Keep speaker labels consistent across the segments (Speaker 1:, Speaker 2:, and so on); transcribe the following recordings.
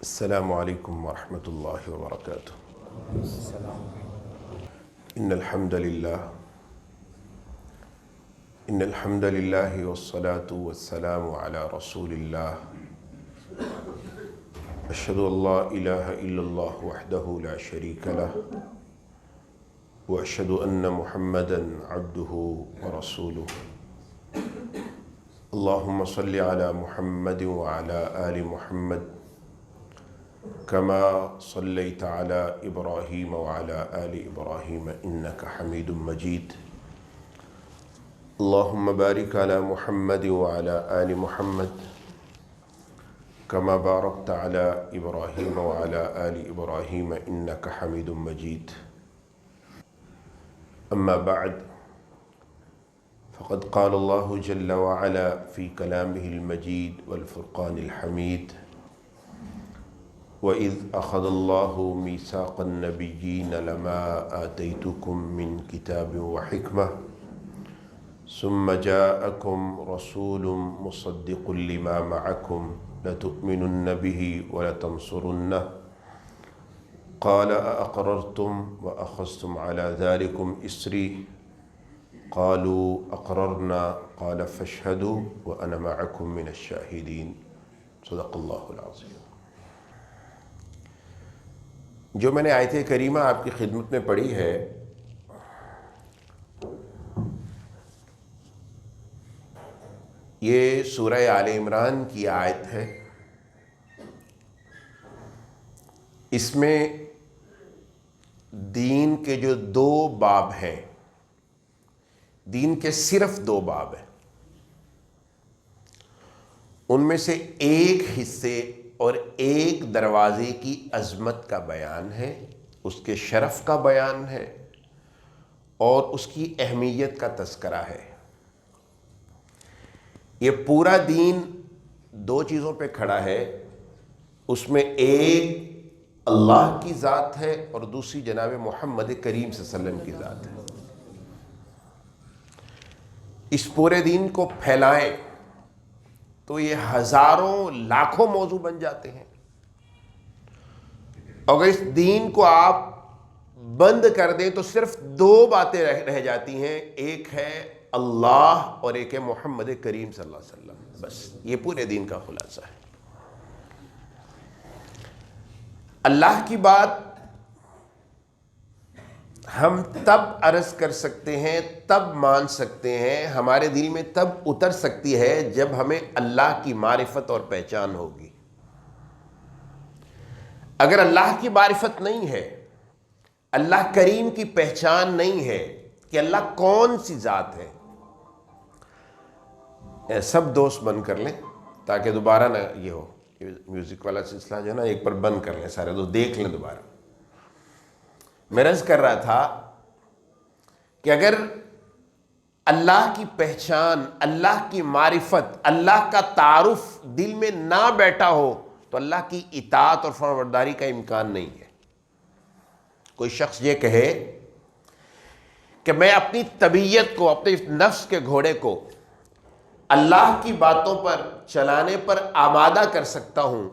Speaker 1: السلام علیکم ورحمۃ اللہ وبرکاتہ۔ ان الحمد للہ والصلاة والسلام علی رسول اللہ۔ اشہد ان لا الہ الا اللہ وحدہ لا شریک لہ واشہد ان محمدا عبدہ ورسولہ۔ اللہم صل علی محمد وعلی آل محمد كما صليت على إبراهيم وعلى آل إبراهيم إنك حميد مجيد۔ اللهم بارك على محمد وعلى آل محمد كما باركت على إبراهيم وعلى آل إبراهيم إنك حميد مجيد۔ أما بعد، فقد قال الله جل وعلا في كلامه المجيد والفرقان الحميد: وَإِذْ أَخَذَ اللَّهُ مِيثَاقَ النَّبِيِّينَ لَمَا آتَيْتُكُم مِّن كِتَابٍ وَحِكْمَةٍ ثُمَّ جَاءَكُمْ رَسُولٌ مُصَدِّقٌ لِّمَا مَعَكُمْ لَتُؤْمِنُنَّ بِهِ وَلَتَنصُرُنَّهُ قَالَ أَأَقْرَرْتُمْ وَأَخَذْتُمْ عَلَى ذَلِكُمْ إِصْرِي قَالُوا أَقْرَرْنَا قَالَ فَاشْهَدُوا وَأَنَا مَعَكُمْ مِنَ الشَّاهِدِينَ۔ صدق اللہ العظیم۔ جو میں نے آیت کریمہ آپ کی خدمت میں پڑھی ہے، یہ سورہ آل عمران کی آیت ہے۔ اس میں دین کے جو دو باب ہیں، دین کے صرف دو باب ہیں، ان میں سے ایک حصے اور ایک دروازے کی عظمت کا بیان ہے، اس کے شرف کا بیان ہے اور اس کی اہمیت کا تذکرہ ہے۔ یہ پورا دین دو چیزوں پہ کھڑا ہے، اس میں ایک اللہ کی ذات ہے اور دوسری جناب محمد کریم صلی اللہ علیہ وسلم کی ذات ہے۔ اس پورے دین کو پھیلائیں تو یہ ہزاروں لاکھوں موضوع بن جاتے ہیں، اگر اس دین کو آپ بند کر دیں تو صرف دو باتیں رہ جاتی ہیں، ایک ہے اللہ اور ایک ہے محمد کریم صلی اللہ علیہ وسلم۔ بس یہ پورے دین کا خلاصہ ہے۔ اللہ کی بات ہم تب عرض کر سکتے ہیں، تب مان سکتے ہیں، ہمارے دل میں تب اتر سکتی ہے جب ہمیں اللہ کی معرفت اور پہچان ہوگی۔ اگر اللہ کی معرفت نہیں ہے، اللہ کریم کی پہچان نہیں ہے کہ اللہ کون سی ذات ہے، سب دوست بند کر لیں تاکہ دوبارہ نہ یہ ہو، میوزک والا سلسلہ جو ہے نا، ایک پر بند کر لیں، سارے دوست دیکھ لیں دوبارہ۔ میں عرض کر رہا تھا کہ اگر اللہ کی پہچان، اللہ کی معرفت، اللہ کا تعارف دل میں نہ بیٹھا ہو تو اللہ کی اطاعت اور فرمانبرداری کا امکان نہیں ہے۔ کوئی شخص یہ کہے کہ میں اپنی طبیعت کو، اپنے نفس کے گھوڑے کو اللہ کی باتوں پر چلانے پر آمادہ کر سکتا ہوں،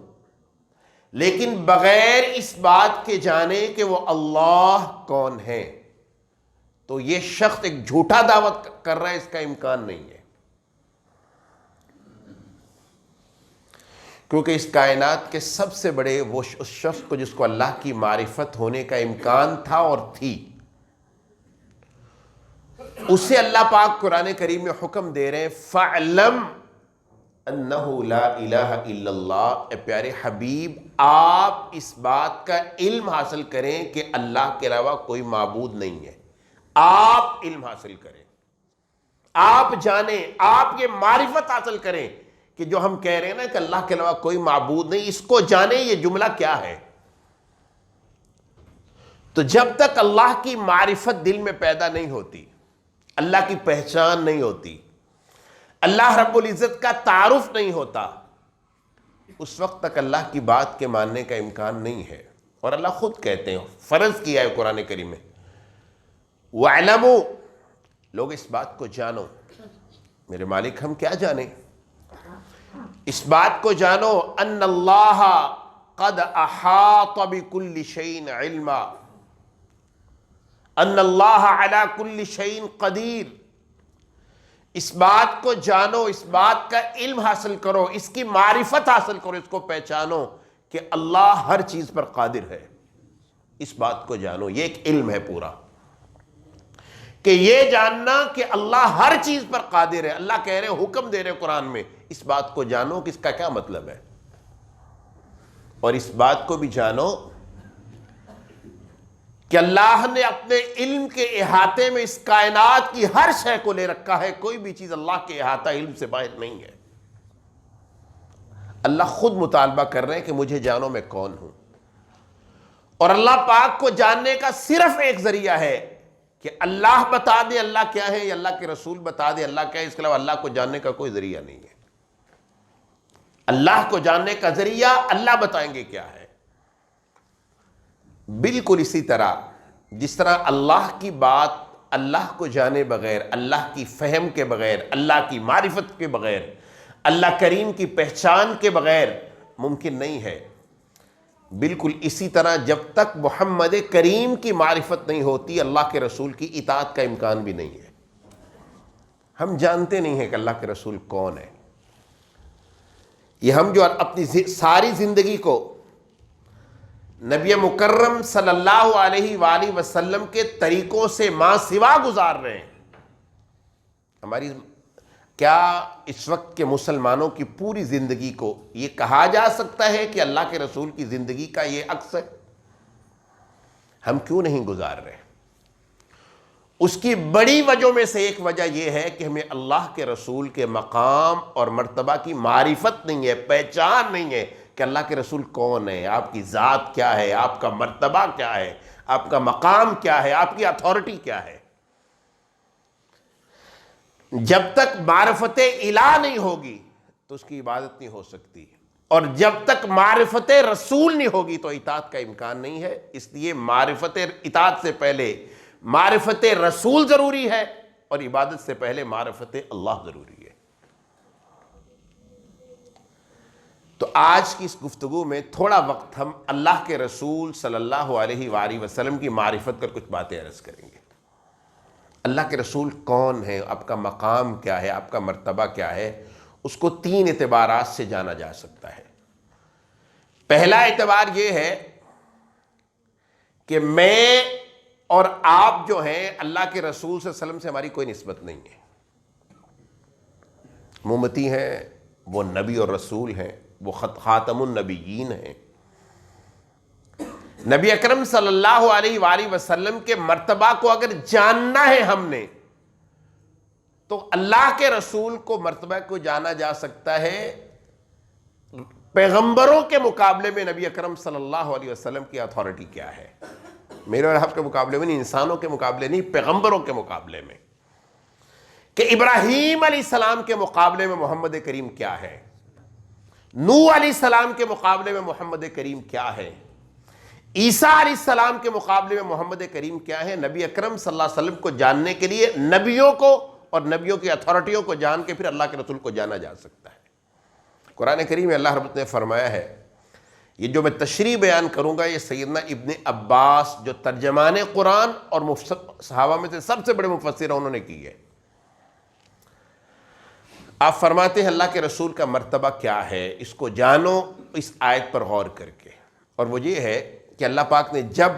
Speaker 1: لیکن بغیر اس بات کے جانے کہ وہ اللہ کون ہے، تو یہ شخص ایک جھوٹا دعوت کر رہا ہے، اس کا امکان نہیں ہے۔ کیونکہ اس کائنات کے سب سے بڑے وہ اس شخص کو جس کو اللہ کی معرفت ہونے کا امکان تھا اور تھی، اسے اللہ پاک قرآن کریم میں حکم دے رہے ہیں فَاعْلَمْ انہ لا الہ الا اللہ۔ اے پیارے حبیب، آپ اس بات کا علم حاصل کریں کہ اللہ کے علاوہ کوئی معبود نہیں ہے۔ آپ علم حاصل کریں، آپ جانیں، آپ یہ معرفت حاصل کریں کہ جو ہم کہہ رہے ہیں نا کہ اللہ کے علاوہ کوئی معبود نہیں، اس کو جانیں یہ جملہ کیا ہے۔ تو جب تک اللہ کی معرفت دل میں پیدا نہیں ہوتی، اللہ کی پہچان نہیں ہوتی، اللہ رب العزت کا تعارف نہیں ہوتا، اس وقت تک اللہ کی بات کے ماننے کا امکان نہیں ہے۔ اور اللہ خود کہتے ہیں، فرض کیا ہے قرآن کریم میں، وَاعْلَمُوا، لوگ اس بات کو جانو۔ میرے مالک ہم کیا جانیں؟ اس بات کو جانو ان اللہ قد احاط بكل شيء علما ان اللہ علی کل شیء قدیر. اس بات کو جانو، اس بات کا علم حاصل کرو، اس کی معرفت حاصل کرو، اس کو پہچانو کہ اللہ ہر چیز پر قادر ہے. اس بات کو جانو، یہ ایک علم ہے پورا، کہ یہ جاننا کہ اللہ ہر چیز پر قادر ہے. اللہ کہہ رہے حکم دے رہے قرآن میں، اس بات کو جانو کہ اس کا کیا مطلب ہے. اور اس بات کو بھی جانو کہ اللہ نے اپنے علم کے احاطے میں اس کائنات کی ہر شے کو لے رکھا ہے. کوئی بھی چیز اللہ کے احاطہ علم سے باہر نہیں ہے. اللہ خود مطالبہ کر رہے ہیں کہ مجھے جانو میں کون ہوں. اور اللہ پاک کو جاننے کا صرف ایک ذریعہ ہے کہ اللہ بتا دے اللہ کیا ہے، یا اللہ کے رسول بتا دے اللہ کیا ہے. اس کے علاوہ اللہ کو جاننے کا کوئی ذریعہ نہیں ہے. اللہ کو جاننے کا ذریعہ اللہ بتائیں گے کیا ہے. بالکل اسی طرح جس طرح اللہ کی بات اللہ کو جانے بغیر، اللہ کی فہم کے بغیر، اللہ کی معرفت کے بغیر، اللہ کریم کی پہچان کے بغیر ممکن نہیں ہے، بالکل اسی طرح جب تک محمد کریم کی معرفت نہیں ہوتی اللہ کے رسول کی اطاعت کا امکان بھی نہیں ہے. ہم جانتے نہیں ہیں کہ اللہ کے رسول کون ہے. یہ ہم جو اپنی ساری زندگی کو نبی مکرم صلی اللہ علیہ وآلہ وسلم کے طریقوں سے ماں سوا گزار رہے ہیں. ہماری کیا اس وقت کے مسلمانوں کی پوری زندگی کو یہ کہا جا سکتا ہے کہ اللہ کے رسول کی زندگی کا یہ عکس ہے؟ ہم کیوں نہیں گزار رہے؟ اس کی بڑی وجہوں میں سے ایک وجہ یہ ہے کہ ہمیں اللہ کے رسول کے مقام اور مرتبہ کی معرفت نہیں ہے، پہچان نہیں ہے کہ اللہ کے رسول کون ہے، آپ کی ذات کیا ہے، آپ کا مرتبہ کیا ہے، آپ کا مقام کیا ہے، آپ کی اتھارٹی کیا ہے. جب تک معرفت الہ نہیں ہوگی تو اس کی عبادت نہیں ہو سکتی، اور جب تک معرفت رسول نہیں ہوگی تو اطاعت کا امکان نہیں ہے. اس لیے معرفت اطاعت سے پہلے معرفت رسول ضروری ہے، اور عبادت سے پہلے معرفت اللہ ضروری ہے. تو آج کی اس گفتگو میں تھوڑا وقت ہم اللہ کے رسول صلی اللہ علیہ وآلہ وسلم کی معرفت پر کچھ باتیں عرض کریں گے. اللہ کے رسول کون ہے، آپ کا مقام کیا ہے، آپ کا مرتبہ کیا ہے، اس کو 3 اعتبارات سے جانا جا سکتا ہے. پہلا اعتبار یہ ہے کہ میں اور آپ جو ہیں اللہ کے رسول صلی اللہ علیہ وسلم سے ہماری کوئی نسبت نہیں ہے. امتی ہیں، وہ نبی اور رسول ہیں، وہ خاتم النبیین ہیں. نبی اکرم صلی اللہ علیہ وآلہ وسلم کے مرتبہ کو اگر جاننا ہے ہم نے، تو اللہ کے رسول کو مرتبہ کو جانا جا سکتا ہے پیغمبروں کے مقابلے میں. نبی اکرم صلی اللہ علیہ وسلم کی اتھارٹی کیا ہے، میرے اور آپ کے مقابلے میں نہیں، انسانوں کے مقابلے نہیں، پیغمبروں کے مقابلے میں. کہ ابراہیم علیہ السلام کے مقابلے میں محمد کریم کیا ہے، نوح علیہ السلام کے مقابلے میں محمد کریم کیا ہے، عیسیٰ علیہ السلام کے مقابلے میں محمد کریم کیا ہے. نبی اکرم صلی اللہ علیہ وسلم کو جاننے کے لیے نبیوں کو اور نبیوں کی اتھارٹیوں کو جان کے پھر اللہ کے رسول کو جانا جا سکتا ہے. قرآن کریم میں اللہ رب نے فرمایا ہے، یہ جو میں تشریح بیان کروں گا یہ سیدنا ابن عباس جو ترجمان قرآن اور صحابہ میں سے سب سے بڑے مفسر ہیں انہوں نے کی ہے. آپ فرماتے ہیں اللہ کے رسول کا مرتبہ کیا ہے، اس کو جانو اس آیت پر غور کر کے. اور وہ یہ ہے کہ اللہ پاک نے جب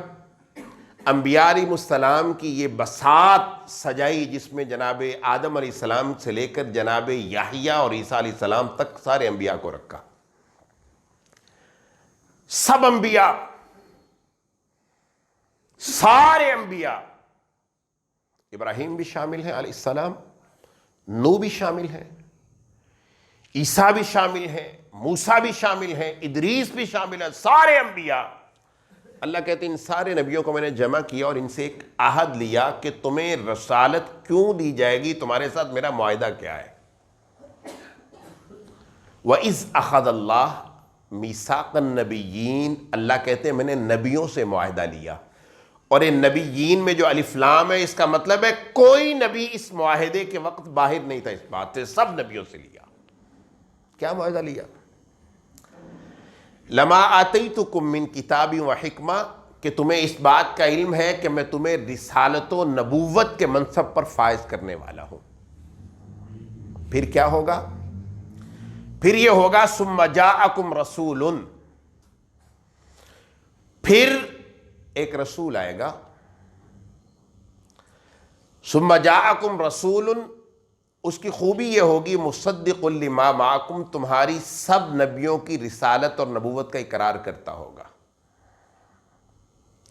Speaker 1: انبیاء علیہ السلام کی یہ بساط سجائی، جس میں جناب آدم علیہ السلام سے لے کر جناب یحییٰ اور عیسیٰ علیہ السلام تک سارے انبیاء کو رکھا، سب انبیاء، سارے انبیاء، ابراہیم بھی شامل ہیں علیہ السلام، نوح بھی شامل ہیں، عیسیٰ بھی شامل ہیں، موسیٰ بھی شامل ہیں، ادریس بھی شامل ہیں، سارے انبیاء. اللہ کہتے ہیں ان سارے نبیوں کو میں نے جمع کیا اور ان سے ایک عہد لیا کہ تمہیں رسالت کیوں دی جائے گی، تمہارے ساتھ میرا معاہدہ کیا ہے. وَإِذْ أَخَذَ اللَّهُ مِيثَاقَ النَّبِيِّينَ، اللہ کہتے ہیں میں نے نبیوں سے معاہدہ لیا. اور ان نبیین میں جو الف لام ہے اس کا مطلب ہے کوئی نبی اس معاہدے کے وقت باہر نہیں تھا، اس بات سے سب نبیوں سے لیا. کیا معاہدہ لیا؟ لما آتیتکم من کتاب و حکمہ، کہ تمہیں اس بات کا علم ہے کہ میں تمہیں رسالت و نبوت کے منصب پر فائز کرنے والا ہوں۔ پھر کیا ہوگا؟ پھر یہ ہوگا ثم جاءکم رسول، پھر ایک رسول آئے گا۔ ثم جاءکم رسول، اس کی خوبی یہ ہوگی مصدق لما معکم، تمہاری سب نبیوں کی رسالت اور نبوت کا اقرار کرتا ہوگا۔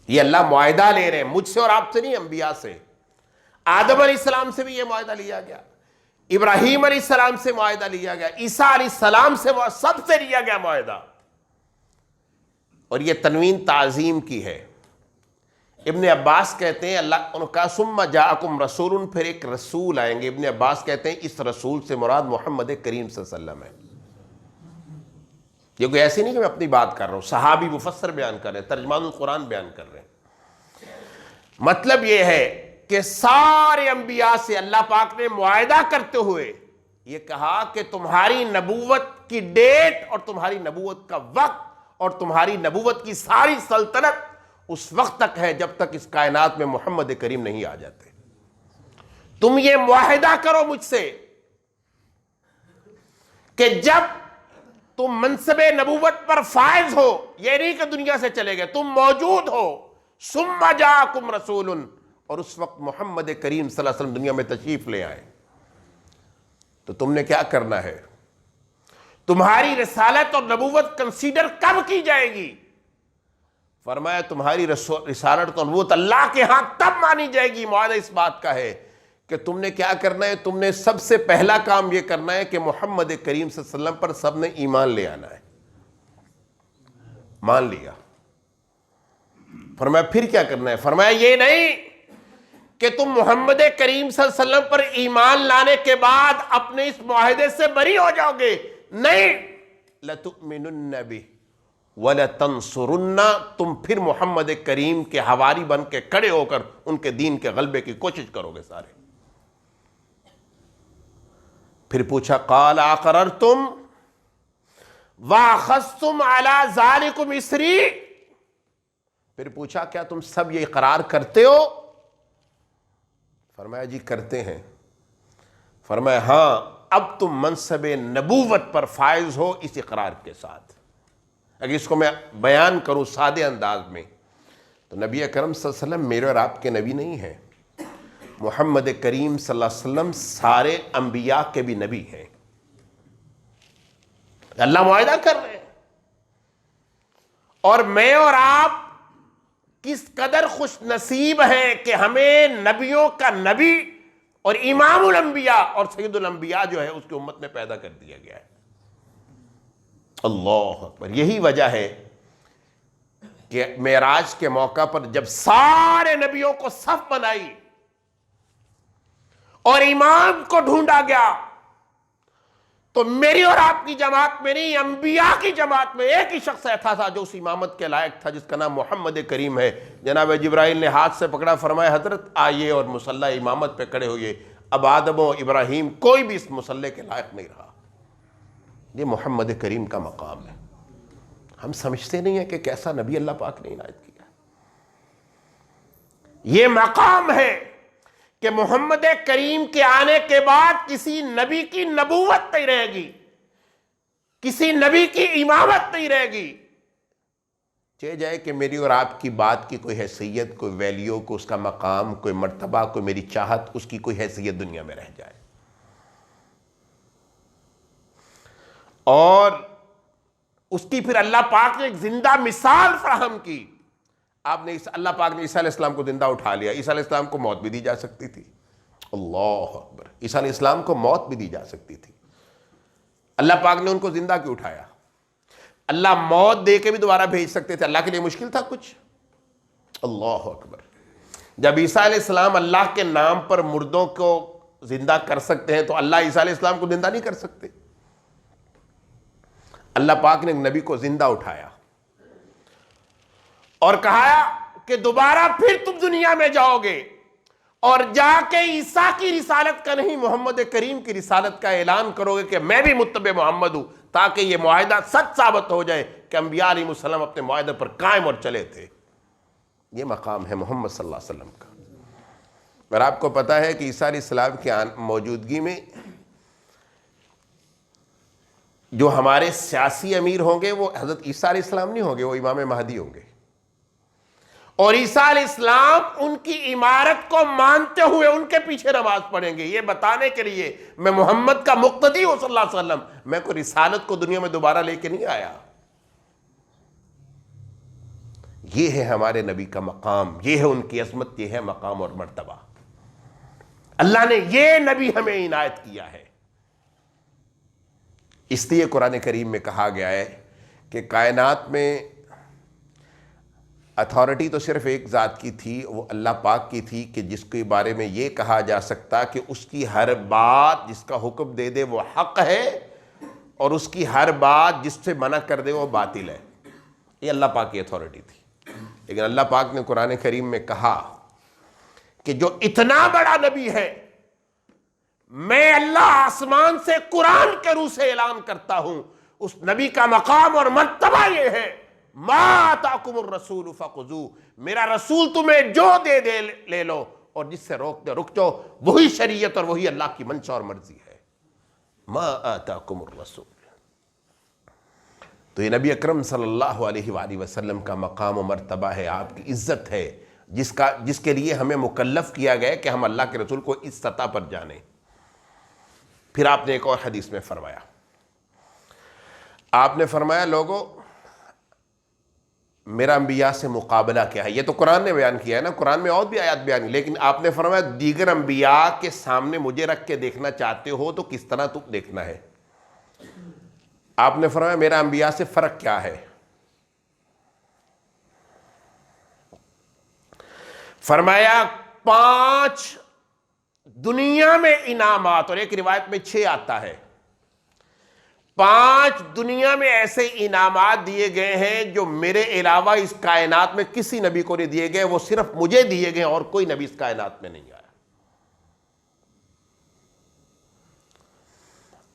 Speaker 1: یہ اللہ معاہدہ لے رہے ہیں، مجھ سے اور آپ سے نہیں، انبیاء سے۔ آدم علیہ السلام سے بھی یہ معاہدہ لیا گیا، ابراہیم علیہ السلام سے معاہدہ لیا گیا، عیسیٰ علیہ السلام سے، سب سے لیا گیا معاہدہ۔ اور یہ تنوین تعظیم کی ہے۔ ابن عباس کہتے ہیں اللہ ان کا ثم جاءکم رسول، پھر ایک رسول آئیں گے۔ ابن عباس کہتے ہیں اس رسول سے مراد محمد کریم صلی اللہ علیہ وسلم ہے۔ یہ کوئی ایسی نہیں کہ میں اپنی بات کر رہا ہوں، صحابی مفسر بیان کر رہے ہیں، ترجمان القرآن بیان کر رہے ہیں۔ مطلب یہ ہے کہ سارے انبیاء سے اللہ پاک نے معاہدہ کرتے ہوئے یہ کہا کہ تمہاری نبوت کی ڈیٹ اور تمہاری نبوت کا وقت اور تمہاری نبوت کی ساری سلطنت اس وقت تک ہے جب تک اس کائنات میں محمد کریم نہیں آ جاتے۔ تم یہ معاہدہ کرو مجھ سے کہ جب تم منصب نبوت پر فائز ہو، یہ نہیں کہ دنیا سے چلے گئے، تم موجود ہو، ثم جاءکم رسول، اور اس وقت محمد کریم صلی اللہ علیہ وسلم دنیا میں تشریف لے آئے، تو تم نے کیا کرنا ہے؟ تمہاری رسالت اور نبوت کنسیڈر کب کی جائے گی؟ فرمایا تمہاری رسالت اور نبوت اللہ کے ہاں تب مانی جائے گی۔ معاہدہ اس بات کا ہے کہ تم نے کیا کرنا ہے؟ تم نے سب سے پہلا کام یہ کرنا ہے کہ محمد کریم صلی اللہ علیہ وسلم پر سب نے ایمان لے آنا ہے۔ مان لیا۔ فرمایا پھر کیا کرنا ہے؟ فرمایا یہ نہیں کہ تم محمد کریم صلی اللہ علیہ وسلم پر ایمان لانے کے بعد اپنے اس معاہدے سے بری ہو جاؤ گے، نہیں، لَتُؤْمِنُنَّ بِهِ وَلَتَنْصُرُنَّ، تم پھر محمد کریم کے حواری بن کے کھڑے ہو کر ان کے دین کے غلبے کی کوشش کرو گے سارے۔ پھر پوچھا قال اقررتم واخذتم علی ذالکم اسری، پھر پوچھا کیا تم سب یہ اقرار کرتے ہو؟ فرمایا جی کرتے ہیں۔ فرمایا ہاں، اب تم منصب نبوت پر فائز ہو اس اقرار کے ساتھ۔ اگر اس کو میں بیان کروں سادے انداز میں تو نبی اکرم صلی اللہ علیہ وسلم میرے اور آپ کے نبی نہیں ہیں، محمد کریم صلی اللہ علیہ وسلم سارے انبیاء کے بھی نبی ہیں۔ اللہ معاہدہ کر رہے ہیں، اور میں اور آپ کس قدر خوش نصیب ہیں کہ ہمیں نبیوں کا نبی اور امام الانبیاء اور سید الانبیاء جو ہے اس کی امت میں پیدا کر دیا گیا ہے۔ اللہ اکبر۔ یہی وجہ ہے کہ معراج کے موقع پر جب سارے نبیوں کو صف بنائی اور امام کو ڈھونڈا گیا تو میری اور آپ کی جماعت میں نہیں، انبیاء کی جماعت میں ایک ہی شخص ایسا تھا جو اس امامت کے لائق تھا، جس کا نام محمد کریم ہے۔ جناب جبرائیل نے ہاتھ سے پکڑا، فرمایا حضرت آئیے اور مصلی امامت پہ کھڑے ہوئے۔ اب آدم و ابراہیم کوئی بھی اس مصلی کے لائق نہیں رہا۔ یہ محمد کریم کا مقام ہے۔ ہم سمجھتے نہیں ہیں کہ کیسا نبی اللہ پاک نے عنایت کیا۔ یہ مقام ہے کہ محمد کریم کے آنے کے بعد کسی نبی کی نبوت نہیں رہے گی، کسی نبی کی امامت نہیں رہے گی۔ چاہے جائے کہ میری اور آپ کی بات کی کوئی حیثیت، کوئی ویلیو، کوئی اس کا مقام، کوئی مرتبہ، کوئی میری چاہت، اس کی کوئی حیثیت دنیا میں رہ جائے۔ اور اس کی پھر اللہ پاک نے ایک زندہ مثال فراہم کی۔ آپ نے اللہ پاک نے عیسیٰ علیہ السلام کو زندہ اٹھا لیا۔ عیسیٰ علیہ السلام کو موت بھی دی جا سکتی تھی۔ اللہ اکبر۔ عیسیٰ علیہ السلام کو موت بھی دی جا سکتی تھی، اللہ پاک نے ان کو زندہ کیوں اٹھایا؟ اللہ موت دے کے بھی دوبارہ بھیج سکتے تھے، اللہ کے لیے مشکل تھا کچھ؟ اللہ اکبر۔ جب عیسیٰ علیہ السلام اللہ کے نام پر مردوں کو زندہ کر سکتے ہیں تو اللہ عیسیٰ علیہ السلام کو زندہ نہیں کر سکتے؟ اللہ پاک نے نبی کو زندہ اٹھایا اور کہا کہ دوبارہ پھر تم دنیا میں جاؤ گے اور جا کے عیسیٰ کی رسالت کا نہیں، محمد کریم کی رسالت کا اعلان کرو گے کہ میں بھی متبع محمد ہوں، تاکہ یہ معاہدہ سچ ثابت ہو جائے کہ انبیاء علیہ السلام اپنے معاہدے پر قائم اور چلے تھے. یہ مقام ہے محمد صلی اللہ علیہ وسلم کا. اور آپ کو پتا ہے کہ عیسیٰ علیہ السلام کی موجودگی میں جو ہمارے سیاسی امیر ہوں گے وہ حضرت عیسیٰ علیہ السلام نہیں ہوں گے، وہ امام مہدی ہوں گے. اور عیسیٰ علیہ السلام ان کی عمارت کو مانتے ہوئے ان کے پیچھے نماز پڑھیں گے، یہ بتانے کے لیے میں محمد کا مقتدی ہوں صلی اللہ علیہ وسلم. میں کوئی رسالت کو دنیا میں دوبارہ لے کے نہیں آیا. یہ ہے ہمارے نبی کا مقام، یہ ہے ان کی عظمت، یہ ہے مقام اور مرتبہ. اللہ نے یہ نبی ہمیں عنایت کیا ہے. اس لیے قرآن کریم میں کہا گیا ہے کہ کائنات میں اتھارٹی تو صرف ایک ذات کی تھی، وہ اللہ پاک کی تھی، کہ جس کے بارے میں یہ کہا جا سکتا کہ اس کی ہر بات جس کا حکم دے دے وہ حق ہے، اور اس کی ہر بات جس سے منع کر دے وہ باطل ہے. یہ اللہ پاک کی اتھارٹی تھی. لیکن اللہ پاک نے قرآن کریم میں کہا کہ جو اتنا بڑا نبی ہے، میں اللہ آسمان سے قرآن کے روح سے اعلان کرتا ہوں، اس نبی کا مقام اور مرتبہ یہ ہے ما آتاکم الرسول فخذوہ، میرا رسول تمہیں جو دے دے لے لو، اور جس سے روک دے رک جاؤ. وہی شریعت اور وہی اللہ کی منشا اور مرضی ہے. ما آتاکم الرسول. تو یہ نبی اکرم صلی اللہ علیہ وآلہ وسلم کا مقام و مرتبہ ہے، آپ کی عزت ہے، جس کے لیے ہمیں مکلف کیا گیا کہ ہم اللہ کے رسول کو اس سطح پر جانیں. پھر آپ نے ایک اور حدیث میں فرمایا، آپ نے فرمایا لوگوں میرا انبیاء سے مقابلہ کیا ہے. یہ تو قرآن نے بیان کیا ہے نا، قرآن میں اور بھی آیات بیان کی، لیکن آپ نے فرمایا دیگر انبیاء کے سامنے مجھے رکھ کے دیکھنا چاہتے ہو تو کس طرح تم دیکھنا ہے. آپ نے فرمایا میرا انبیاء سے فرق کیا ہے. فرمایا 5 دنیا میں انعامات، اور ایک روایت میں 6 آتا ہے. 5 دنیا میں ایسے انعامات دیے گئے ہیں جو میرے علاوہ اس کائنات میں کسی نبی کو نہیں دیے گئے، وہ صرف مجھے دیے گئے اور کوئی نبی اس کائنات میں نہیں آیا.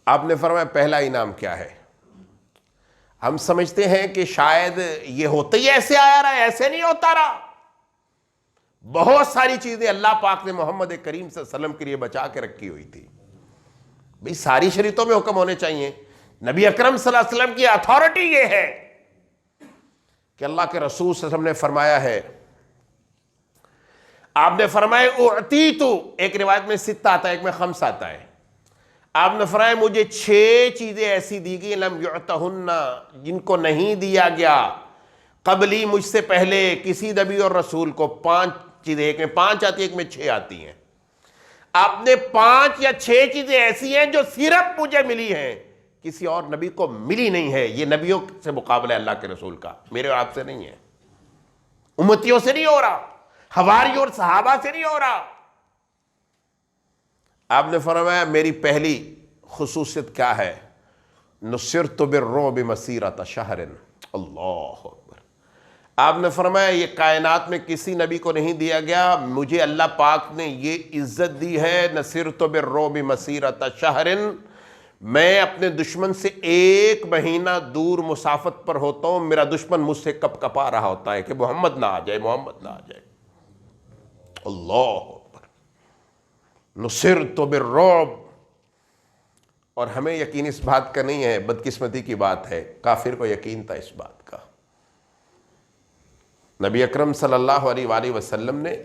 Speaker 1: آپ نے فرمایا پہلا انعام کیا ہے. ہم سمجھتے ہیں کہ شاید یہ ہوتا ہی ایسے آیا رہا ہے، ایسے نہیں ہوتا رہا. بہت ساری چیزیں اللہ پاک نے محمد کریم صلی اللہ علیہ وسلم کے لیے بچا کے رکھی ہوئی تھی. بھئی ساری شریعتوں میں حکم ہونے چاہیے. نبی اکرم صلی اللہ علیہ وسلم کی اتھارٹی یہ ہے کہ اللہ کے رسول صلی اللہ علیہ وسلم نے فرمایا ہے، آپ نے فرمایا اعطیتو، ایک روایت میں 6 آتا ہے، ایک میں 5 آتا ہے. آپ نے فرمایا مجھے 6 چیزیں ایسی دی گئی لم یعطہن، جن کو نہیں دیا گیا قبلی، مجھ سے پہلے کسی نبی اور رسول کو. 5 چیزیں، ایک میں 5 آتی ہے، ایک میں 6 آتی ہیں. آپ نے 5 یا 6 چیزیں ایسی ہیں جو صرف مجھے ملی ہیں، کسی اور نبی کو ملی نہیں ہے. یہ نبیوں سے مقابلہ ہے اللہ کے رسول کا، میرے اور آپ سے نہیں ہے، امتیوں سے نہیں ہو رہا، حواریوں اور صحابہ سے نہیں ہو رہا. آپ نے فرمایا میری پہلی خصوصیت کیا ہے، نصرت بالرعب مسیرۃ شہر. اللہ اکبر. آپ نے فرمایا یہ کائنات میں کسی نبی کو نہیں دیا گیا، مجھے اللہ پاک نے یہ عزت دی ہے، نصرت بالرعب مسیرۃ شہر. میں اپنے دشمن سے 1 مہینہ دور مسافت پر ہوتا ہوں، میرا دشمن مجھ سے کپ کپا رہا ہوتا ہے کہ محمد نہ آ جائے، محمد نہ آ جائے. اللہ اکبر. نصرت بالرعب. اور ہمیں یقین اس بات کا نہیں ہے، بدقسمتی کی بات ہے، کافر کو یقین تھا اس بات کا. نبی اکرم صلی اللہ علیہ وآلہ وسلم نے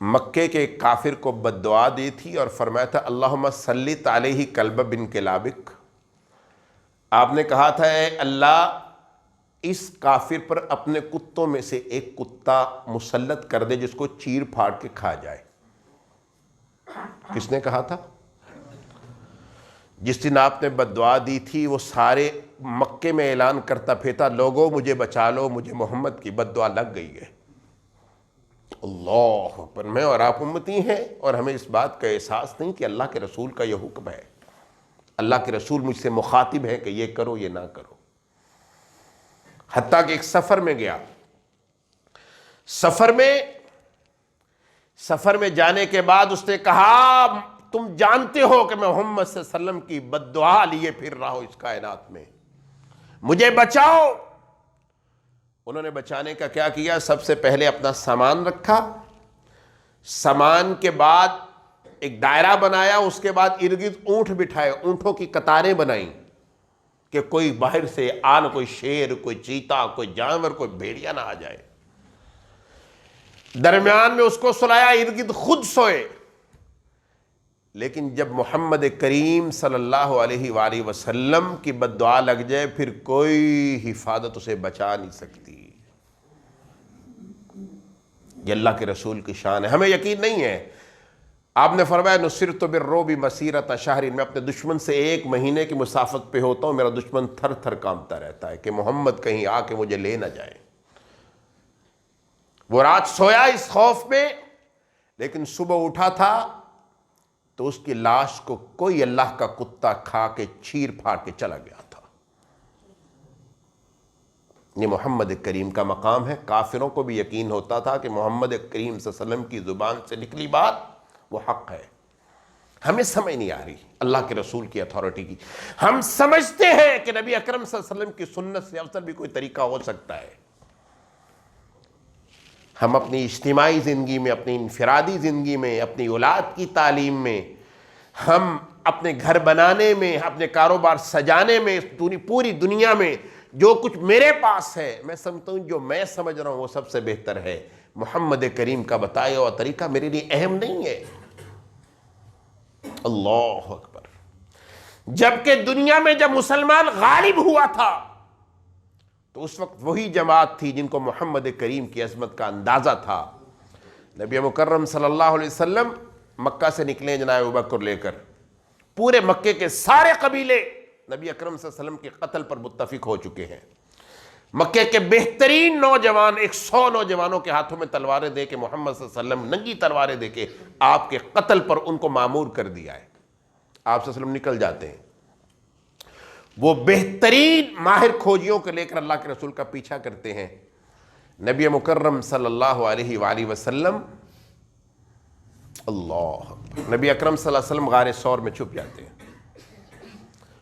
Speaker 1: مکے کے ایک کافر کو بد دعا دی تھی اور فرمایا تھا اللہم سلط علیہ کلب بن کلابک. آپ نے کہا تھا اے اللہ اس کافر پر اپنے کتوں میں سے ایک کتا مسلط کر دے جس کو چیر پھاڑ کے کھا جائے. کس نے کہا تھا؟ جس دن آپ نے بد دعا دی تھی وہ سارے مکے میں اعلان کرتا پھرتا لوگوں مجھے بچا لو، مجھے محمد کی بد دعا لگ گئی ہے. اللہ اکبر. میں اور آپ امتی ہیں اور ہمیں اس بات کا احساس نہیں کہ اللہ کے رسول کا یہ حکم ہے، اللہ کے رسول مجھ سے مخاطب ہے کہ یہ کرو یہ نہ کرو. حتیٰ کہ ایک سفر میں گیا، سفر میں جانے کے بعد اس نے کہا تم جانتے ہو کہ میں محمد صلی اللہ علیہ وسلم کی بد دعا لیے پھر رہا ہوں اس کائنات میں، مجھے بچاؤ۔ انہوں نے بچانے کا کیا کیا؟ سب سے پہلے اپنا سامان رکھا، سامان کے بعد ایک دائرہ بنایا، اس کے بعد ارد گرد اونٹ بٹھائے، اونٹوں کی قطاریں بنائیں کہ کوئی باہر سے نہ کوئی شیر، کوئی چیتا، کوئی جانور، کوئی بھیڑیا نہ آ جائے۔ درمیان میں اس کو سلایا، ارد گرد خود سوئے۔ لیکن جب محمد کریم صلی اللہ علیہ وآلہ وسلم کی بد دعا لگ جائے پھر کوئی حفاظت اسے بچا نہیں سکتی۔ یہ اللہ کے رسول کی شان ہے، ہمیں یقین نہیں ہے۔ آپ نے فرمایا نصرت بالرعب مسیرۃ شہر، میں اپنے دشمن سے 1 مہینے کی مسافت پہ ہوتا ہوں، میرا دشمن تھر تھر کانپتا رہتا ہے کہ محمد کہیں آ کے مجھے لے نہ جائے۔ وہ رات سویا اس خوف میں، لیکن صبح اٹھا تھا تو اس کی لاش کو کوئی اللہ کا کتا کھا کے چیر پھاڑ کے چلا گیا تھا۔ یہ محمد کریم کا مقام ہے۔ کافروں کو بھی یقین ہوتا تھا کہ محمد کریم صلی اللہ علیہ وسلم کی زبان سے نکلی بات وہ حق ہے۔ ہمیں سمجھ نہیں آ رہی اللہ کے رسول کی اتھارٹی کی۔ ہم سمجھتے ہیں کہ نبی اکرم صلی اللہ علیہ وسلم کی سنت سے افضل بھی کوئی طریقہ ہو سکتا ہے۔ ہم اپنی اجتماعی زندگی میں، اپنی انفرادی زندگی میں، اپنی اولاد کی تعلیم میں، ہم اپنے گھر بنانے میں، اپنے کاروبار سجانے میں، پوری دنیا میں جو کچھ میرے پاس ہے، میں سمجھتا ہوں جو میں سمجھ رہا ہوں وہ سب سے بہتر ہے۔ محمد کریم کا بتایا ہوا طریقہ میرے لیے اہم نہیں ہے۔ اللہ اکبر۔ جبکہ دنیا میں جب مسلمان غالب ہوا تھا تو اس وقت وہی جماعت تھی جن کو محمد کریم کی عظمت کا اندازہ تھا۔ نبی مکرم صلی اللہ علیہ وسلم مکہ سے نکلے جناب ابوبکر لے کر، پورے مکے کے سارے قبیلے نبی اکرم صلی اللہ علیہ وسلم کے قتل پر متفق ہو چکے ہیں۔ مکے کے بہترین نوجوان 100 نوجوانوں کے ہاتھوں میں تلواریں دے کے محمد صلی اللہ علیہ وسلم ننگی تلواریں دے کے آپ کے قتل پر ان کو مامور کر دیا ہے۔ آپ صلی اللہ علیہ وسلم نکل جاتے ہیں، وہ بہترین ماہر کھوجیوں کو لے کر اللہ کے رسول کا پیچھا کرتے ہیں۔ نبی مکرم صلی اللہ علیہ وآلہ وسلم نبی اکرم صلی اللہ علیہ وسلم غار ثور میں چھپ جاتے ہیں۔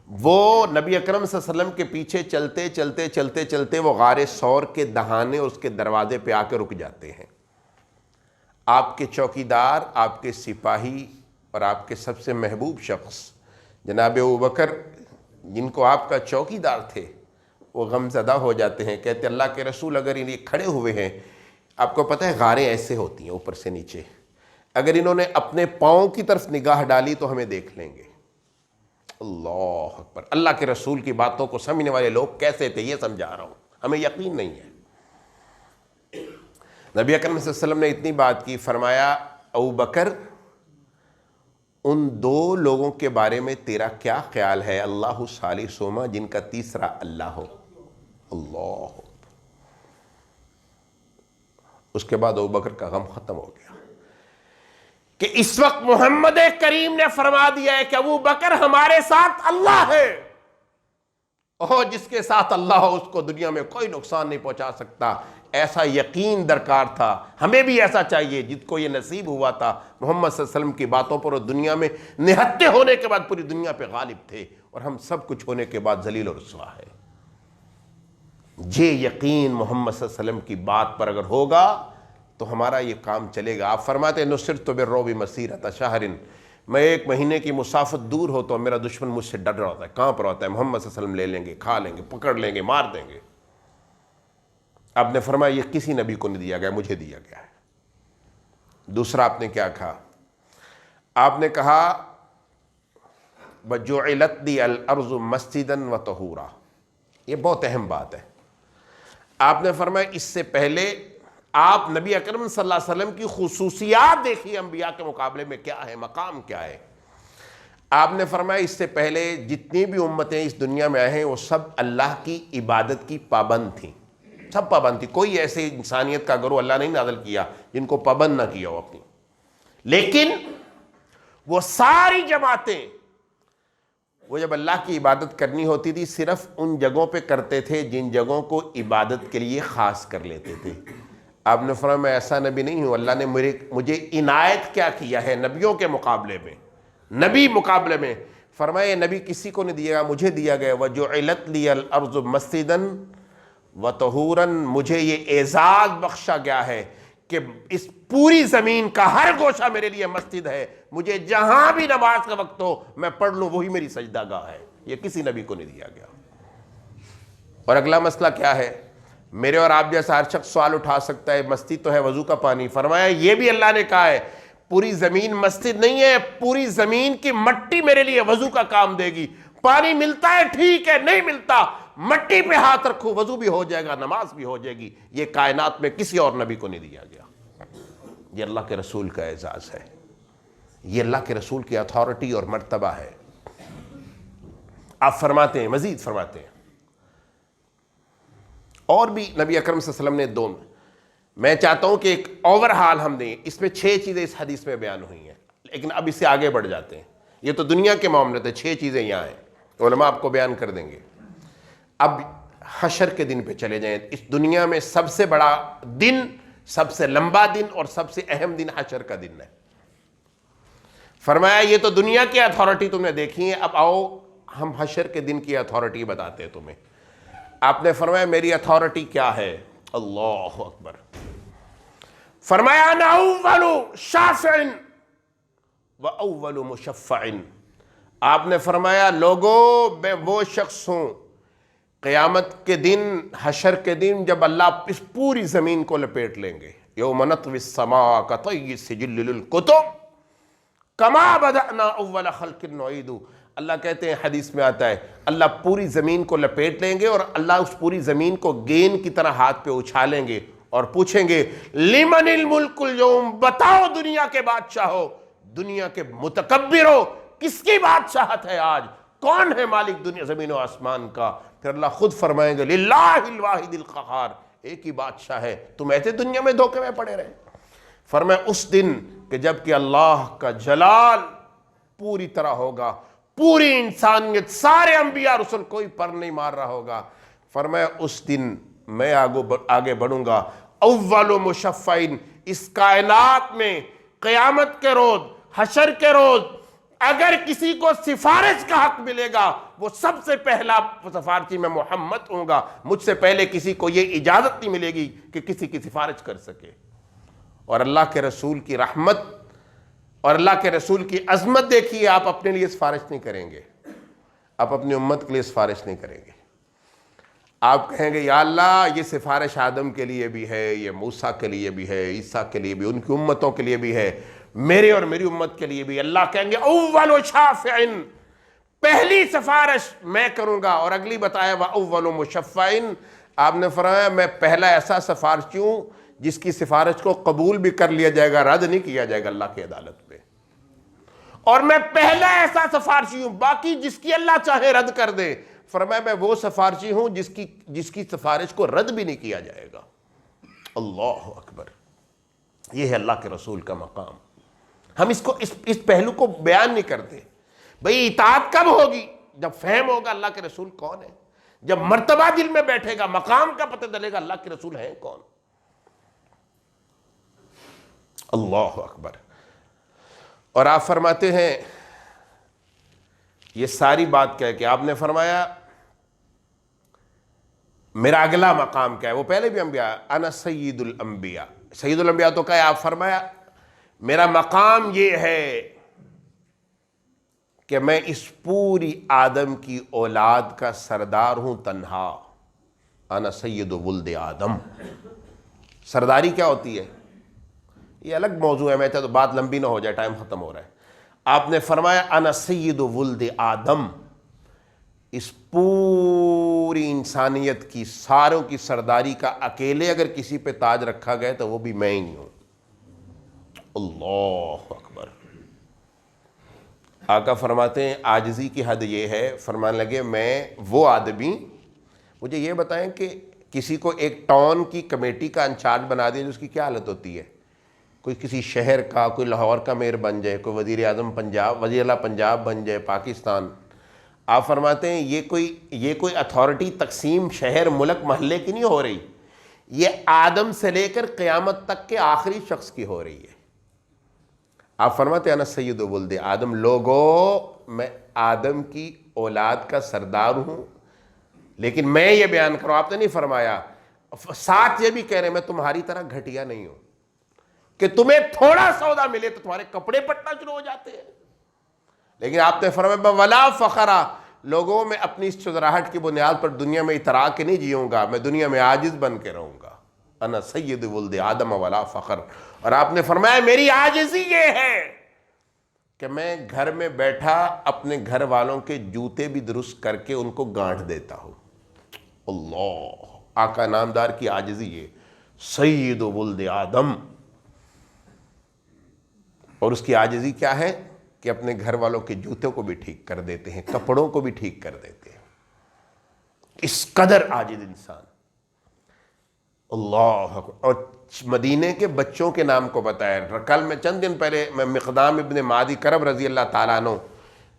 Speaker 1: وہ نبی اکرم صلی اللہ علیہ وسلم کے پیچھے چلتے چلتے چلتے چلتے وہ غار ثور کے دہانے اور اس کے دروازے پہ آ کے رک جاتے ہیں۔ آپ کے چوکیدار، آپ کے سپاہی اور آپ کے سب سے محبوب شخص جناب ابوبکر، جن کو آپ کا چوکیدار تھے، وہ غم زدہ ہو جاتے ہیں۔ کہتے اللہ کے رسول اگر یہ کھڑے ہوئے ہیں، آپ کو پتہ ہے غاریں ایسے ہوتی ہیں اوپر سے نیچے، اگر انہوں نے اپنے پاؤں کی طرف نگاہ ڈالی تو ہمیں دیکھ لیں گے۔ اللہ اکبر۔ اللہ کے رسول کی باتوں کو سمجھنے والے لوگ کیسے تھے یہ سمجھا رہا ہوں، ہمیں یقین نہیں ہے۔ نبی اکرم صلی اللہ علیہ وسلم نے اتنی بات کی، فرمایا ابوبکر ان 2 لوگوں کے بارے میں تیرا کیا خیال ہے؟ اللہ ثالثہما، جن کا تیسرا اللہ ہو۔ اللہ۔ اس کے بعد ابوبکر کا غم ختم ہو گیا کہ اس وقت محمد کریم نے فرما دیا ہے کہ ابوبکر ہمارے ساتھ اللہ ہے، اور جس کے ساتھ اللہ ہو اس کو دنیا میں کوئی نقصان نہیں پہنچا سکتا۔ ایسا یقین درکار تھا، ہمیں بھی ایسا چاہیے۔ جس کو یہ نصیب ہوا تھا محمد صلی اللہ علیہ وسلم کی باتوں پر، اور دنیا میں نہتے ہونے کے بعد پوری دنیا پہ غالب تھے، اور ہم سب کچھ ہونے کے بعد ذلیل و رسوا ہے۔ یہ یقین محمد صلی اللہ علیہ وسلم کی بات پر اگر ہوگا تو ہمارا یہ کام چلے گا۔ آپ فرماتے ہیں نصرت بالرعب مسیرۃ شہر، میں 1 مہینے کی مسافت دور ہوتا ہوں، میرا دشمن مجھ سے ڈر رہا ہوتا ہے، کانپ رہا ہوتا ہے، محمد صلی اللہ علیہ وسلم لے لیں گے، کھا لیں گے، پکڑ لیں گے، مار دیں گے۔ آپ نے فرمایا یہ کسی نبی کو نہیں دیا گیا، مجھے دیا گیا ہے۔ دوسرا آپ نے کیا کہا؟ آپ نے کہا وَجُعِلَتْ لِيَ الْأَرْضُ مَسْجِدًا وَطَهُورًا، یہ بہت اہم بات ہے۔ آپ نے فرمایا اس سے پہلے آپ نبی اکرم صلی اللہ علیہ وسلم کی خصوصیات دیکھیے، انبیاء کے مقابلے میں کیا ہے، مقام کیا ہے۔ آپ نے فرمایا اس سے پہلے جتنی بھی امتیں اس دنیا میں آئے ہیں وہ سب اللہ کی عبادت کی پابند تھیں، سب پابند تھی۔ کوئی ایسے انسانیت کا گروہ اللہ نے نازل کیا جن کو پابند نہ کیا ہو اپنی، لیکن وہ ساری جماعتیں وہ جب اللہ کی عبادت کرنی ہوتی تھی صرف ان جگہوں پہ کرتے تھے جن جگہوں کو عبادت کے لیے خاص کر لیتے تھے۔ آپ نے فرمایا میں ایسا نبی نہیں ہوں، اللہ نے مجھے عنایت کیا کیا ہے نبیوں کے مقابلے میں، نبی مقابلے میں، فرمایا نبی کسی کو نہیں دیا گا، مجھے دیا گیا، وَجُعِلَتْ لِيَ الْأَرْضُ مَسْجِدًا وَطَهُورًا، مجھے یہ اعزاز بخشا گیا ہے کہ اس پوری زمین کا ہر گوشہ میرے لیے مسجد ہے، مجھے جہاں بھی نماز کا وقت ہو میں پڑھ لوں وہی میری سجدہ گاہ ہے۔ یہ کسی نبی کو نہیں دیا گیا۔ اور اگلا مسئلہ کیا ہے؟ میرے اور آپ جیسا ہر شخص سوال اٹھا سکتا ہے، مسجد تو ہے وضو کا پانی، فرمایا یہ بھی اللہ نے کہا ہے پوری زمین مسجد نہیں ہے، پوری زمین کی مٹی میرے لیے وضو کا کام دے گی۔ پانی ملتا ہے ٹھیک ہے، نہیں ملتا مٹی پہ ہاتھ رکھو وضو بھی ہو جائے گا، نماز بھی ہو جائے گی۔ یہ کائنات میں کسی اور نبی کو نہیں دیا گیا۔ یہ اللہ کے رسول کا اعزاز ہے، یہ اللہ کے رسول کی اتھارٹی اور مرتبہ ہے۔ آپ فرماتے ہیں، مزید فرماتے ہیں، اور بھی نبی اکرم صلی اللہ علیہ وسلم نے دو، میں چاہتا ہوں کہ ایک اوور ہال ہم دیں، اس میں 6 چیزیں اس حدیث میں بیان ہوئی ہیں، لیکن اب اس سے آگے بڑھ جاتے ہیں۔ یہ تو دنیا کے معاملے تھے، 6 چیزیں یہاں ہیں، علماء آپ کو بیان کر دیں گے۔ اب حشر کے دن پہ چلے جائیں۔ اس دنیا میں سب سے بڑا دن، سب سے لمبا دن اور سب سے اہم دن حشر کا دن ہے۔ فرمایا یہ تو دنیا کی اتھارٹی تم نے دیکھی ہے، اب آؤ ہم حشر کے دن کی اتھارٹی بتاتے ہیں تمہیں۔ آپ نے فرمایا میری اتھارٹی کیا ہے؟ اللہ اکبر۔ فرمایا انا اول شافع و اول مشفع۔ آپ نے فرمایا لوگو میں وہ شخص ہوں قیامت کے دن، حشر کے دن، جب اللہ اس پوری زمین کو لپیٹ لیں گے، یوم نطوی السماء کطی السجل للکتب کما بدأنا اول خلق نعید۔ اللہ کہتے ہیں، حدیث میں آتا ہے، اللہ پوری زمین کو لپیٹ لیں گے اور اللہ اس پوری زمین کو گیند کی طرح ہاتھ پہ اچھالیں گے اور پوچھیں گے لمن الملک اليوم، بتاؤ دنیا کے بادشاہو، دنیا کے متکبرو، کس کی بادشاہت ہے آج؟ کون ہے مالک دنیا زمین و آسمان کا؟ پھر اللہ خود فرمائیں گے للہ الواحد القہار، ایک ہی بادشاہ ہے، تم ایسے دنیا میں دھوکے میں پڑے رہے۔ فرمایا اس دن کہ جب کہ اللہ کا جلال پوری طرح ہوگا، پوری انسانیت، سارے انبیاء رسل، کوئی پر نہیں مار رہا ہوگا۔ فرمایا اس دن میں آگے بڑھوں گا، اول مشفعین، اس کائنات میں قیامت کے روز، حشر کے روز اگر کسی کو سفارش کا حق ملے گا، وہ سب سے پہلا سفارشی میں محمد ہوں گا۔ مجھ سے پہلے کسی کو یہ اجازت نہیں ملے گی کہ کسی کی سفارش کر سکے۔ اور اللہ کے رسول کی رحمت اور اللہ کے رسول کی عظمت دیکھیے، آپ اپنے لیے سفارش نہیں کریں گے، آپ اپنی امت کے لیے سفارش نہیں کریں گے۔ آپ کہیں گے یا اللہ یہ سفارش آدم کے لیے بھی ہے، یہ موسیٰ کے لیے بھی ہے، عیسیٰ کے لیے بھی، ان کی امتوں کے لیے بھی ہے، میرے اور میری امت کے لیے بھی۔ اللہ کہیں گے اول شافع، پہلی سفارش میں کروں گا۔ اور اگلی بتایا واول مشفع، آپ نے فرمایا میں پہلا ایسا سفارشی ہوں جس کی سفارش کو قبول بھی کر لیا جائے گا، رد نہیں کیا جائے گا اللہ کی عدالت میں۔ اور میں پہلا ایسا سفارشی ہوں، باقی جس کی اللہ چاہے رد کر دے۔ فرمایا میں وہ سفارشی ہوں جس کی سفارش کو رد بھی نہیں کیا جائے گا۔ اللہ اکبر، یہ ہے اللہ کے رسول کا مقام۔ ہم اس پہلو کو بیان نہیں کرتے۔ بھئی اطاعت کب ہوگی؟ جب فہم ہوگا اللہ کے رسول کون ہے، جب مرتبہ دل میں بیٹھے گا، مقام کا پتہ چلے گا اللہ کے رسول ہیں کون۔ اللہ اکبر۔ اور آپ فرماتے ہیں یہ ساری بات کہہ کے آپ نے فرمایا میرا اگلا مقام کیا ہے؟ وہ پہلے بھی انبیاء، انا سید الانبیاء، سید الانبیاء تو کہا ہے، آپ فرمایا میرا مقام یہ ہے کہ میں اس پوری آدم کی اولاد کا سردار ہوں تنہا، انا سید ولد آدم۔ سرداری کیا ہوتی ہے یہ الگ موضوع ہے، میں چاہتا تو بات لمبی نہ ہو جائے، ٹائم ختم ہو رہا ہے۔ آپ نے فرمایا انا سید ولد آدم، اس پوری انسانیت کی ساروں کی سرداری کا اکیلے اگر کسی پہ تاج رکھا گیا تو وہ بھی میں ہی ہوں۔ اللہ اکبر۔ آقا فرماتے ہیں عاجزی کی حد یہ ہے، فرمانے لگے میں وہ آدمی، مجھے یہ بتائیں کہ کسی کو ایک ٹاؤن کی کمیٹی کا انچارج بنا دیا، اس کی کیا حالت ہوتی ہے؟ کوئی کسی شہر کا، کوئی لاہور کا میئر بن جائے، کوئی وزیر اعظم پنجاب، وزیر اعلیٰ پنجاب بن جائے، پاکستان۔ آپ فرماتے ہیں یہ کوئی اتھارٹی تقسیم شہر، ملک، محلے کی نہیں ہو رہی، یہ آدم سے لے کر قیامت تک کے آخری شخص کی ہو رہی ہے۔ آپ فرماتے ہیں انا سید ولد آدم، لوگو میں آدم کی اولاد کا سردار ہوں، لیکن میں یہ بیان کروں، آپ نے نہیں فرمایا، ساتھ یہ بھی کہہ رہے ہیں میں تمہاری طرح گھٹیا نہیں ہوں کہ تمہیں تھوڑا سودا ملے تو تمہارے کپڑے پھٹنا شروع ہو جاتے ہیں، لیکن آپ نے فرمایا ولا فخرا، لوگوں میں اپنی اس چودراہٹ کی بنیاد پر دنیا میں اترا کے نہیں جیوں گا، میں دنیا میں عاجز بن کے رہوں گا، انا سید ولد آدم ولا فخر۔ اور آپ نے فرمایا میری عاجزی یہ ہے کہ میں گھر میں بیٹھا اپنے گھر والوں کے جوتے بھی درست کر کے ان کو گانٹھ دیتا ہوں۔ اللہ، آقا نامدار کی عاجزی یہ، سید ولد آدم، اور اس کی عاجزی کیا ہے کہ اپنے گھر والوں کے جوتوں کو بھی ٹھیک کر دیتے ہیں، کپڑوں کو بھی ٹھیک کر دیتے ہیں، اس قدر عاجز انسان۔ اللہ اکبر۔ اور مدینے کے بچوں کے نام کو بتایا۔ کل میں چند دن پہلے میں مقدام ابن معدی کرب رضی اللہ تعالیٰ عنہ،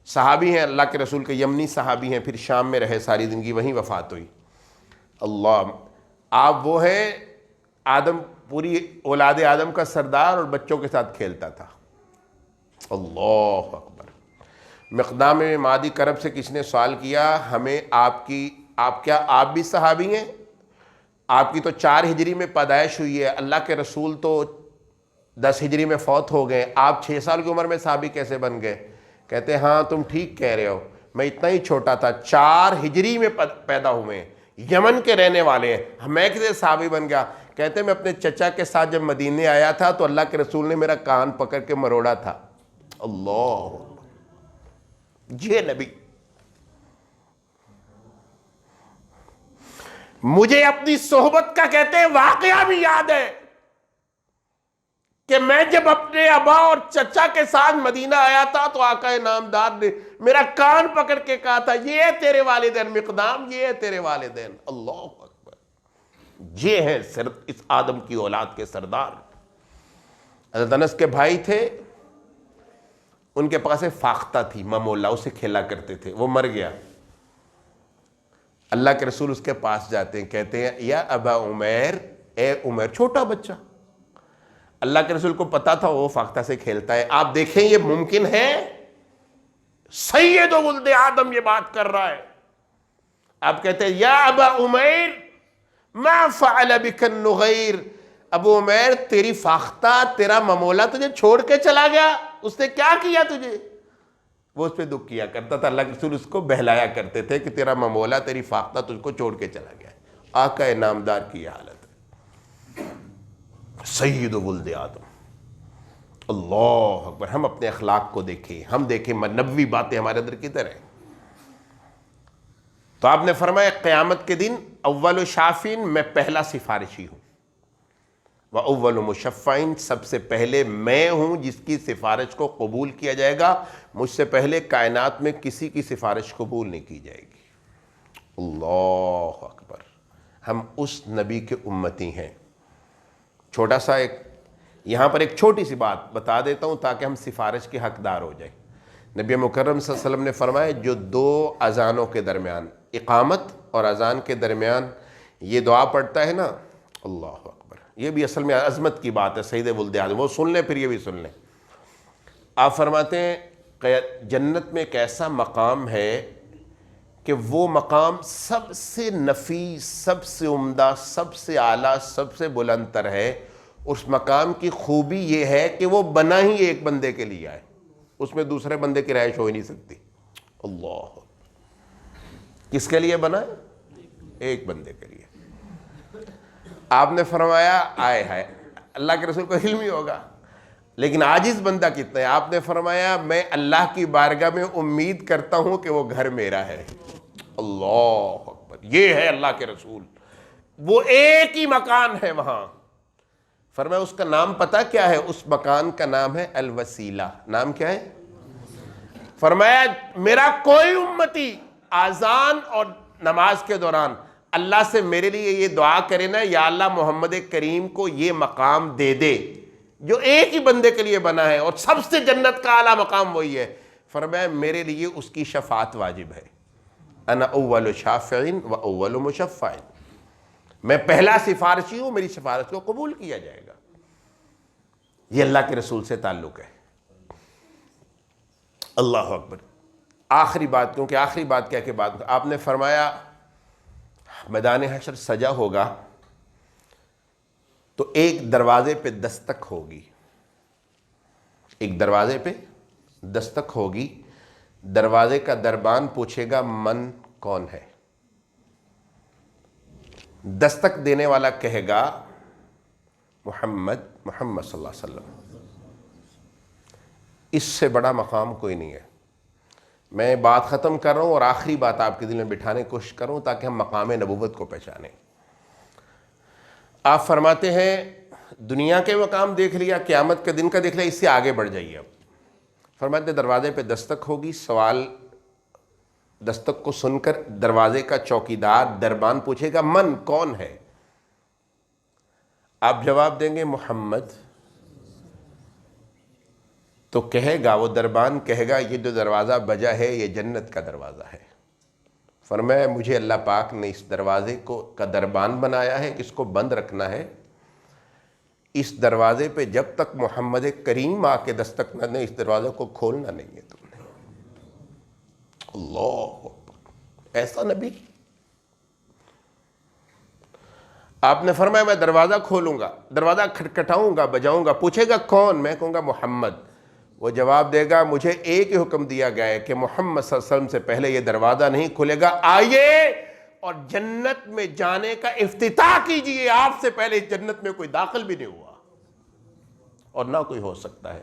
Speaker 1: صحابی ہیں اللہ کے رسول کے، یمنی صحابی ہیں، پھر شام میں رہے ساری زندگی، وہیں وفات ہوئی۔ اللہ، آپ وہ ہیں آدم، پوری اولاد آدم کا سردار، اور بچوں کے ساتھ کھیلتا تھا۔ اللہ اکبر۔ مقدام معدی کرب سے کسی نے سوال کیا ہمیں آپ بھی صحابی ہیں؟ آپ کی تو 4 ہجری میں پیدائش ہوئی ہے، اللہ کے رسول تو 10 ہجری میں فوت ہو گئے، آپ 6 سال کی عمر میں صحابی کیسے بن گئے؟ کہتے ہیں ہاں تم ٹھیک کہہ رہے ہو، میں اتنا ہی چھوٹا تھا، 4 ہجری میں پیدا ہوئے ہیں، یمن کے رہنے والے ہیں، میں کیسے صحابی بن گیا؟ کہتے ہیں میں اپنے چچا کے ساتھ جب مدینے آیا تھا تو اللہ کے رسول نے میرا کان پکڑ کے مروڑا تھا۔ اللہ، یہ نبی۔ مجھے اپنی صحبت کا کہتے ہیں واقعہ بھی یاد ہے کہ میں جب اپنے ابا اور چچا کے ساتھ مدینہ آیا تھا تو آقا نامدار نے میرا کان پکڑ کے کہا تھا یہ ہے تیرے والدین مقدام، یہ ہے تیرے والدین۔ اللہ اکبر۔ یہ ہیں اس آدم کی اولاد کے سردار۔ حضرت انس کے بھائی تھے، ان کے پاس ایک فاختہ تھی ممولا، اسے کھیلا کرتے تھے، وہ مر گیا۔ اللہ کے رسول اس کے پاس جاتے ہیں، کہتے ہیں یا ابا عمیر، اے عمر، چھوٹا بچہ، اللہ کے رسول کو پتا تھا وہ فاختہ سے کھیلتا ہے، آپ دیکھیں یہ ممکن ہے؟ سید ولد آدم یہ بات کر رہا ہے۔ آپ کہتے ہیں یا ابا عمیر ما فعل بک النغیر، ابو عمیر تیری فاختہ، تیرا ممولا تجھے چھوڑ کے چلا گیا، اس نے کیا کیا تجھے؟ وہ اس پہ دکھ کیا کرتا تھا، اللہ کے رسول اس کو بہلایا کرتے تھے کہ تیرا ممولا، تیری فاختہ تجھ کو چھوڑ کے چلا گیا۔ آقا نامدار کی یہ حالت ہے، سید ولد آدم۔ اللہ اکبر۔ ہم اپنے اخلاق کو دیکھیں، ہم دیکھیں نبوی باتیں ہمارے اندر کدھر ہیں۔ تو آپ نے فرمایا قیامت کے دن اول شافین، میں پہلا سفارشی ہوں، وَأَوَّلُ مُشَفَّعٍ، سب سے پہلے میں ہوں جس کی سفارش کو قبول کیا جائے گا، مجھ سے پہلے کائنات میں کسی کی سفارش قبول نہیں کی جائے گی۔ اللہ اکبر۔ ہم اس نبی کے امتی ہیں۔ چھوٹا سا یہاں پر ایک چھوٹی سی بات بتا دیتا ہوں تاکہ ہم سفارش کے حقدار ہو جائیں۔ نبی مکرم صلی اللہ علیہ وسلم نے فرمایا جو 2 اذانوں کے درمیان، اقامت اور اذان کے درمیان یہ دعا پڑھتا ہے نا، اللہ اکبر، یہ بھی اصل میں عظمت کی بات ہے، سید ولد آدم، وہ سن لیں پھر یہ بھی سن لیں۔ آپ فرماتے ہیں جنت میں ایک ایسا مقام ہے کہ وہ مقام سب سے نفیس، سب سے عمدہ، سب سے اعلیٰ، سب سے بلند تر ہے۔ اس مقام کی خوبی یہ ہے کہ وہ بنا ہی ایک بندے کے لیے ہے، اس میں دوسرے بندے کی رہائش ہو ہی نہیں سکتی۔ اللہ، کس کے لیے بنا ہے؟ ایک بندے کے لیے۔ آپ نے فرمایا آئے ہائے، اللہ کے رسول کو علم ہی ہوگا، لیکن عاجز بندہ کتنا ہے؟ آپ نے فرمایا میں اللہ کی بارگاہ میں امید کرتا ہوں کہ وہ گھر میرا ہے۔ اللہ اکبر۔ یہ ہے اللہ کے رسول، وہ ایک ہی مکان ہے وہاں۔ فرمایا اس کا نام پتہ کیا ہے؟ اس مکان کا نام ہے الوسیلہ۔ نام کیا ہے؟ فرمایا میرا کوئی امتی اذان اور نماز کے دوران اللہ سے میرے لیے یہ دعا کرے نا، یا اللہ محمد کریم کو یہ مقام دے دے جو ایک ہی بندے کے لیے بنا ہے، اور سب سے جنت کا اعلیٰ مقام وہی ہے۔ فرمایا میرے لیے اس کی شفاعت واجب ہے۔ انا اول شافع و اول مشفع، میں پہلا سفارشی ہوں، میری سفارش کو قبول کیا جائے گا۔ یہ اللہ کے رسول سے تعلق ہے۔ اللہ اکبر۔ آخری بات، کیونکہ آخری بات کیا کہ بات آپ نے فرمایا میدان حشر سجا ہوگا تو ایک دروازے پہ دستک ہوگی، ایک دروازے پہ دستک ہوگی، دروازے کا دربان پوچھے گا من کون ہے؟ دستک دینے والا کہے گا محمد صلی اللہ علیہ وسلم۔ اس سے بڑا مقام کوئی نہیں ہے۔ میں بات ختم کر رہا ہوں اور آخری بات آپ کے دل میں بٹھانے کی کوشش کروں تاکہ ہم مقام نبوت کو پہچانیں۔ آپ فرماتے ہیں دنیا کے مقام دیکھ لیا، قیامت کے دن کا دیکھ لیا، اس سے آگے بڑھ جائیے۔ اب فرماتے ہیں دروازے پہ دستک ہوگی، سوال دستک کو سن کر دروازے کا چوکیدار دربان پوچھے گا من کون ہے؟ آپ جواب دیں گے محمد، تو کہے گا وہ دربان کہے گا یہ جو دروازہ بجا ہے یہ جنت کا دروازہ ہے۔ فرمایا مجھے اللہ پاک نے اس دروازے کا دربان بنایا ہے کہ اس کو بند رکھنا ہے، اس دروازے پہ جب تک محمد کریم آ کے دستک نہ دیں اس دروازے کو کھولنا نہیں ہے تم نے۔ اللہ اکبر، ایسا نبی! آپ نے فرمایا میں دروازہ کھولوں گا، دروازہ کھٹکھٹاؤں گا، بجاؤں گا، پوچھے گا کون؟ میں کہوں گا محمد۔ وہ جواب دے گا مجھے ایک ہی حکم دیا گیا ہے کہ محمد صلی اللہ علیہ وسلم سے پہلے یہ دروازہ نہیں کھلے گا، آئیے اور جنت میں جانے کا افتتاح کیجئے۔ آپ سے پہلے جنت میں کوئی داخل بھی نہیں ہوا اور نہ کوئی ہو سکتا ہے۔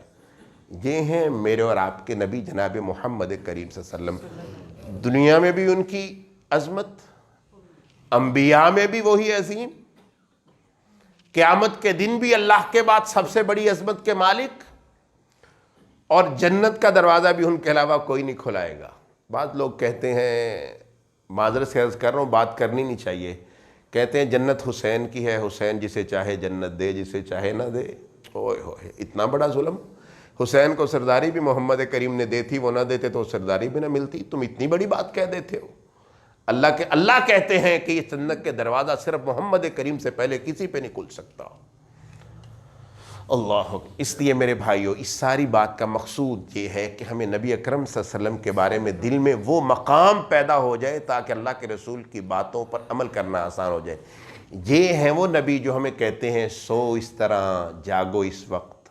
Speaker 1: یہ ہیں میرے اور آپ کے نبی جناب محمد کریم صلی اللہ علیہ وسلم۔ دنیا میں بھی ان کی عظمت، انبیاء میں بھی وہی عظیم، قیامت کے دن بھی اللہ کے بعد سب سے بڑی عظمت کے مالک، اور جنت کا دروازہ بھی ان کے علاوہ کوئی نہیں کھلائے گا۔ بعض لوگ کہتے ہیں، معذرت سے عرض کر رہا ہوں، بات کرنی نہیں چاہیے، کہتے ہیں جنت حسین کی ہے، حسین جسے چاہے جنت دے، جسے چاہے نہ دے۔ اوئے ہوئے، اتنا بڑا ظلم! حسین کو سرداری بھی محمد کریم نے دی تھی، وہ نہ دیتے تو سرداری بھی نہ ملتی، تم اتنی بڑی بات کہہ دیتے ہو۔ اللہ کہتے ہیں کہ یہ جنت کے دروازہ صرف محمد کریم سے پہلے کسی پہ نہیں کھل سکتا۔ اللہ، اس لیے میرے بھائیو اس ساری بات کا مقصود یہ ہے کہ ہمیں نبی اکرم صلی اللہ علیہ وسلم کے بارے میں دل میں وہ مقام پیدا ہو جائے تاکہ اللہ کے رسول کی باتوں پر عمل کرنا آسان ہو جائے۔ یہ ہیں وہ نبی جو ہمیں کہتے ہیں سو اس طرح، جاگو اس وقت،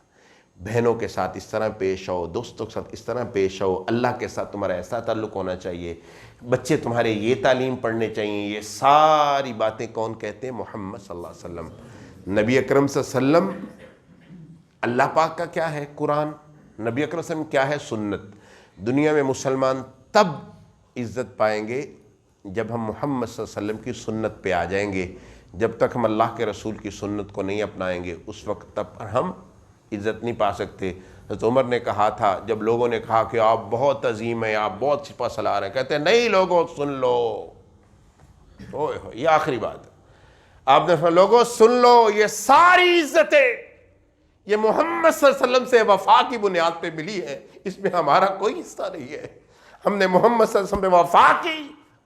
Speaker 1: بہنوں کے ساتھ اس طرح پیش آؤ، دوستوں کے ساتھ اس طرح پیش آؤ، اللہ کے ساتھ تمہارا ایسا تعلق ہونا چاہیے، بچے تمہارے یہ تعلیم پڑھنے چاہیے۔ یہ ساری باتیں کون کہتے ہیں؟ محمد صلی اللہ علیہ وسلم۔ نبی اکرم صلی اللہ علیہ وسلم اللہ پاک کا کیا ہے؟ قرآن۔ نبی اکرم صلی اللہ علیہ وسلم کیا ہے؟ سنت۔ دنیا میں مسلمان تب عزت پائیں گے جب ہم محمد صلی اللہ علیہ وسلم کی سنت پہ آ جائیں گے۔ جب تک ہم اللہ کے رسول کی سنت کو نہیں اپنائیں گے اس وقت تک ہم عزت نہیں پا سکتے۔ حضرت عمر نے کہا تھا جب لوگوں نے کہا کہ آپ بہت عظیم ہیں، آپ بہت سپہ سالار ہیں، کہتے ہیں نہیں لوگوں سن لو، اوئے ہوئے، یہ آخری بات ہے۔ آپ نے فرمایا لوگوں سن لو، یہ ساری عزتیں یہ محمد صلی اللہ علیہ وسلم سے وفا کی بنیاد پہ ملی ہے، اس میں ہمارا کوئی حصہ نہیں ہے۔ ہم نے محمد صلی اللہ علیہ وسلم پہ وفا کی،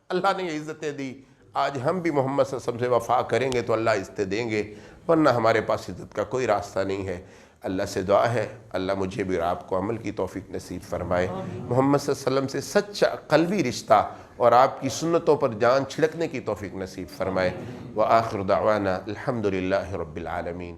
Speaker 1: اللہ نے یہ عزتیں دی۔ آج ہم بھی محمد صلی اللہ علیہ وسلم سے وفا کریں گے تو اللہ عزتیں دیں گے، ورنہ ہمارے پاس عزت کا کوئی راستہ نہیں ہے۔ اللہ سے دعا ہے اللہ مجھے بھی اور آپ کو عمل کی توفیق نصیب فرمائے، محمد صلی اللہ علیہ وسلم سے سچا قلبی رشتہ اور آپ کی سنتوں پر جان چھڑکنے کی توفیق نصیب فرمائے۔ وآخر دعوانا الحمدللہ رب العالمین۔